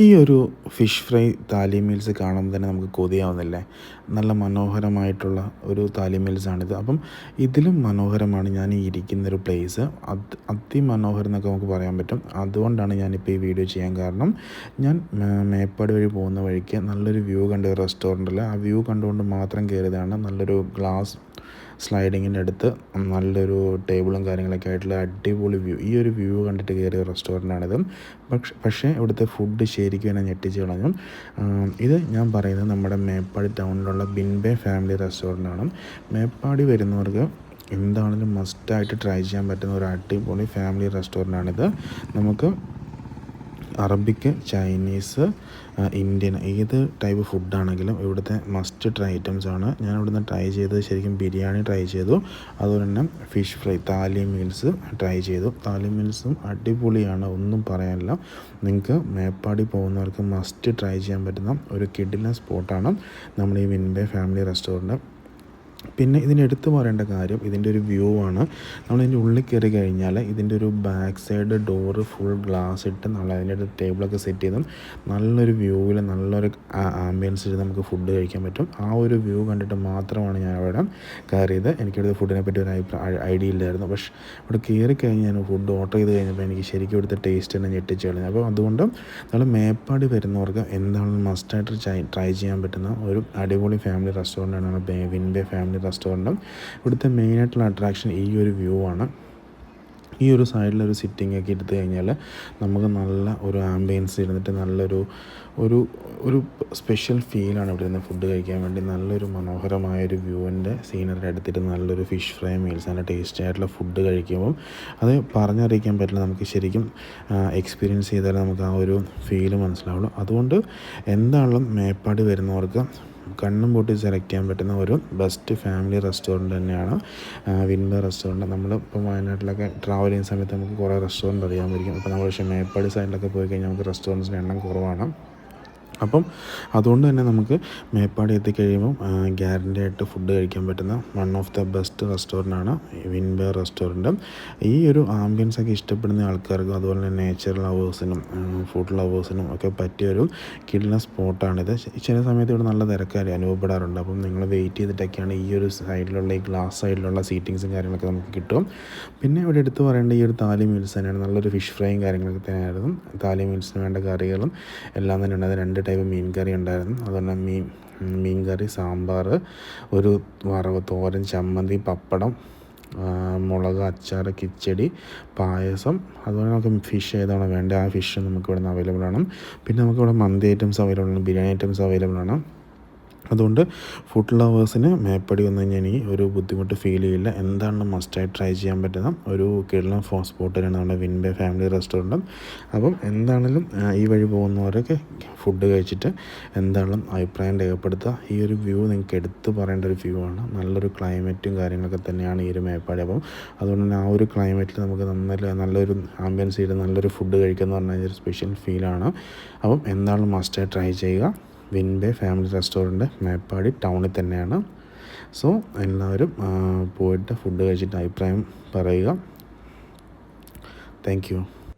ഈ ഒരു fish fry താലി മീൽസ് കാണുമ്പോൾ തന്നെ നമുക്ക് കൊതിയാവുന്നില്ലേ? നല്ല മനോഹരമായിട്ടുള്ള ഒരു താലി മീൽസാണിത്. അപ്പം ഇതിലും മനോഹരമാണ് ഞാൻ ഈ ഇരിക്കുന്നൊരു പ്ലേസ്. അതിമനോഹരം എന്നൊക്കെ നമുക്ക് പറയാൻ പറ്റും. അതുകൊണ്ടാണ് ഞാനിപ്പോൾ ഈ വീഡിയോ ചെയ്യാൻ കാരണം, ഞാൻ മേപ്പാടി വഴി പോകുന്ന വഴിക്ക് നല്ലൊരു വ്യൂ കണ്ട ഒരു റെസ്റ്റോറൻറ്റിൽ ആ വ്യൂ കണ്ടുകൊണ്ട് മാത്രം കയറിയതാണ്. നല്ലൊരു ഗ്ലാസ് സ്ലൈഡിങ്ങിൻ്റെ അടുത്ത് നല്ലൊരു ടേബിളും കാര്യങ്ങളൊക്കെ ആയിട്ടുള്ള അടിപൊളി വ്യൂ. ഈ ഒരു വ്യൂ കണ്ടിട്ട് കയറിയ റെസ്റ്റോറൻ്റാണിത്. പക്ഷേ ഇവിടുത്തെ ഫുഡ് ശരിക്കും എന്നെ ഞെട്ടിച്ച് കളഞ്ഞു. ഇത് ഞാൻ പറയുന്നത് നമ്മുടെ മേപ്പാടി ടൗണിലുള്ള ബിൻബെ ഫാമിലി റെസ്റ്റോറൻ്റാണ്. മേപ്പാടി വരുന്നവർക്ക് എന്താണെങ്കിലും മസ്റ്റായിട്ട് ട്രൈ ചെയ്യാൻ പറ്റുന്ന ഒരു അടിപൊളി ഫാമിലി റെസ്റ്റോറൻ്റാണിത്. നമുക്ക് അറബിക്ക്, ചൈനീസ്, ഇന്ത്യൻ ഏത് ടൈപ്പ് ഫുഡാണെങ്കിലും ഇവിടുത്തെ മസ്റ്റ് ട്രൈ ഐറ്റംസാണ്. ഞാൻ ഇവിടുന്ന് ട്രൈ ചെയ്തത് ശരിക്കും ബിരിയാണി ട്രൈ ചെയ്തു, അതുപോലെ തന്നെ ഫിഷ് ഫ്രൈ താലി മീൽസ് ട്രൈ ചെയ്തു. താലി മീൽസും അടിപൊളിയാണ്, ഒന്നും പറയാനില്ല. നിങ്ങൾക്ക് മേപ്പാടി പോകുന്നവർക്ക് മസ്റ്റ് ട്രൈ ചെയ്യാൻ പറ്റുന്ന ഒരു കിടിലൻ സ്പോട്ടാണ് നമ്മുടെ ഈ വിൻബെ ഫാമിലി റെസ്റ്റോറൻറ്റ്. പിന്നെ ഇതിന് എടുത്തു പറയേണ്ട കാര്യം ഇതിൻ്റെ ഒരു വ്യൂ ആണ്. നമ്മളിതിൻ്റെ ഉള്ളിൽ കയറി കഴിഞ്ഞാൽ ഇതിൻ്റെ ഒരു back side door full glass ഇട്ട് നമ്മൾ അതിൻ്റെ അടുത്ത് ടേബിളൊക്കെ സെറ്റ് ചെയ്തും നല്ലൊരു വ്യൂവിൽ നല്ലൊരു ആംബിയൻസിൽ നമുക്ക് ഫുഡ് കഴിക്കാൻ പറ്റും. ആ ഒരു വ്യൂ കണ്ടിട്ട് മാത്രമാണ് ഞാൻ അവിടെ കയറിയത്. എനിക്കിവിടുത്തെ ഫുഡിനെ പറ്റി ഒരു ഐഡിയ ഇല്ലായിരുന്നു. പക്ഷേ ഇവിടെ കയറി കഴിഞ്ഞ് ഞാൻ ഫുഡ് ഓർഡർ ചെയ്ത് കഴിഞ്ഞപ്പോൾ എനിക്ക് ശരിക്കും ഇവിടുത്തെ ടേസ്റ്റ് തന്നെ ഞെട്ടിച്ച് കളഞ്ഞു. അപ്പോൾ അതുകൊണ്ട് നമ്മൾ മേപ്പാടി വരുന്നവർക്ക് എന്താണെന്ന് മസ്റ്റായിട്ട് ട്രൈ ചെയ്യാൻ പറ്റുന്ന ഒരു അടിപൊളി ഫാമിലി റെസ്റ്റോറൻ്റാണ് വിൻബെ ഫാമിലി റെസ്റ്റോറൻറ്റും. ഇവിടുത്തെ മെയിനായിട്ടുള്ള അട്രാക്ഷൻ ഈ ഒരു വ്യൂ ആണ്. ഈ ഒരു സൈഡിലൊരു സിറ്റിംഗ് ഒക്കെ എടുത്തു കഴിഞ്ഞാൽ നമുക്ക് നല്ല ഒരു ആംബിയൻസ് ഇരുന്നിട്ട് നല്ലൊരു ഒരു ഒരു സ്പെഷ്യൽ ഫീലാണ് ഇവിടെ നിന്ന് ഫുഡ് കഴിക്കാൻ വേണ്ടി. നല്ലൊരു മനോഹരമായൊരു വ്യൂവിൻ്റെ സീനറി എടുത്തിട്ട് നല്ലൊരു ഫിഷ് ഫ്രൈ മീൽസ്, നല്ല ടേസ്റ്റി ആയിട്ടുള്ള ഫുഡ് കഴിക്കുമ്പം അത് പറഞ്ഞറിയിക്കാൻ പറ്റില്ല. നമുക്ക് ശരിക്കും എക്സ്പീരിയൻസ് ചെയ്താലേ നമുക്ക് ആ ഒരു ഫീല് മനസ്സിലാവുള്ളൂ. അതുകൊണ്ട് എന്താണെങ്കിലും മേപ്പാടി വരുന്നവർക്ക് കണ്ണും പൂട്ടി സെലക്ട് ചെയ്യാൻ പറ്റുന്ന ഒരു ബെസ്റ്റ് ഫാമിലി റെസ്റ്റോറൻറ്റ് തന്നെയാണ് വിൻബെ റെസ്റ്റോറൻറ്റ്. നമ്മളിപ്പോൾ വയനാട്ടിലൊക്കെ ട്രാവൽ ചെയ്യുന്ന സമയത്ത് നമുക്ക് കുറേ റെസ്റ്റോറൻറ്റ് അറിയാമായിരിക്കും. അപ്പോൾ നമ്മൾ പക്ഷേ മേപ്പാടി സൈഡിലൊക്കെ പോയി കഴിഞ്ഞാൽ നമുക്ക് റെസ്റ്റോറൻറ്റ്സിൻ്റെ എണ്ണം കുറവാണ്. അപ്പം അതുകൊണ്ട് തന്നെ നമുക്ക് മേപ്പാടി എത്തിക്കഴിയുമ്പം ഗ്യാരണ്ടി ആയിട്ട് ഫുഡ് കഴിക്കാൻ പറ്റുന്ന വൺ ഓഫ് ദ ബെസ്റ്റ് റെസ്റ്റോറൻ്റാണ് വിൻബെ റെസ്റ്റോറൻറ്റ്. ഈ ഒരു ആംബിയൻസൊക്കെ ഇഷ്ടപ്പെടുന്ന ആൾക്കാർക്കും അതുപോലെ തന്നെ നേച്ചർ ലവേഴ്സിനും ഫുഡ് ലവേഴ്സിനും ഒക്കെ പറ്റിയൊരു കിടിലൻ സ്പോട്ടാണിത്. ചില സമയത്ത് ഇവിടെ നല്ല തിരക്കാരി അനുഭവപ്പെടാറുണ്ട്. അപ്പം നിങ്ങൾ വെയിറ്റ് ചെയ്തിട്ടൊക്കെയാണ് ഈ ഒരു സൈഡിലുള്ള ഈ ഗ്ലാസ് സൈഡിലുള്ള സീറ്റിങ്സും കാര്യങ്ങളൊക്കെ നമുക്ക് കിട്ടും. പിന്നെ ഇവിടെ എടുത്ത് പറയേണ്ട ഈ ഒരു താലി മീൽസ് തന്നെയാണ്. നല്ലൊരു ഫിഷ് ഫ്രൈയും കാര്യങ്ങളൊക്കെ തന്നെയായിരുന്നു. താലി മീൽസിന് വേണ്ട കറികളും എല്ലാം തന്നെ ഉണ്ട്. 2 ടൈപ്പ് മീൻ കറി ഉണ്ടായിരുന്നു. അതുപോലെ മീൻ കറി, സാമ്പാർ, ഒരു വറവ്, തോരൻ, ചമ്മന്തി, പപ്പടം, മുളക്, അച്ചാർ, കിച്ചടി, പായസം. അതുപോലെ നമുക്ക് ഫിഷ് ഏതാണോ വേണ്ടത് ആ ഫിഷ് നമുക്കിവിടെ നിന്ന് അവൈലബിൾ ആണ്. പിന്നെ നമുക്കിവിടെ മന്തി ഐറ്റംസ് അവൈലബിൾ ആണ്, ബിരിയാണി ഐറ്റംസ് അവൈലബിൾ ആണ്. അതുകൊണ്ട് ഫുഡ് ലവേഴ്സിന് മേപ്പാടി വന്നു കഴിഞ്ഞാൽ ഇനി ഒരു ബുദ്ധിമുട്ട് ഫീൽ ചെയ്യില്ല. എന്താണ് മസ്റ്റായി ട്രൈ ചെയ്യാൻ പറ്റുന്ന ഒരു കിടിലൻ സ്പോട്ട് തന്നെയാണ് നമ്മുടെ വിൻബെ ഫാമിലി റെസ്റ്റോറൻറ്റ്. അപ്പം എന്താണെങ്കിലും ഈ വഴി പോകുന്നവരൊക്കെ ഫുഡ് കഴിച്ചിട്ട് എന്താണെങ്കിലും അഭിപ്രായം രേഖപ്പെടുത്തുക. ഈ ഒരു വ്യൂ നിങ്ങൾക്ക് എടുത്ത് പറയേണ്ട ഒരു വ്യൂ ആണ്. നല്ലൊരു ക്ലൈമറ്റും കാര്യങ്ങളൊക്കെ തന്നെയാണ് ഈ ഒരു മേപ്പാടി. അപ്പം അതുകൊണ്ട് തന്നെ ആ ഒരു ക്ലൈമറ്റിൽ നമുക്ക് നല്ലൊരു ആംബിയൻസ് ചെയ്ത് നല്ലൊരു ഫുഡ് കഴിക്കുക എന്ന് പറഞ്ഞാൽ ഒരു സ്പെഷ്യൽ ഫീലാണ്. അപ്പം എന്താണെങ്കിലും മസ്റ്റായി ട്രൈ ചെയ്യുക. വിൻബെ ഫാമിലി റെസ്റ്റോറൻറ്റ് മേപ്പാടി ടൗണിൽ തന്നെയാണ്. സോ എല്ലാവരും പോയിട്ട് ഫുഡ് കഴിച്ചിട്ട് അഭിപ്രായം പറയുക. Thank you.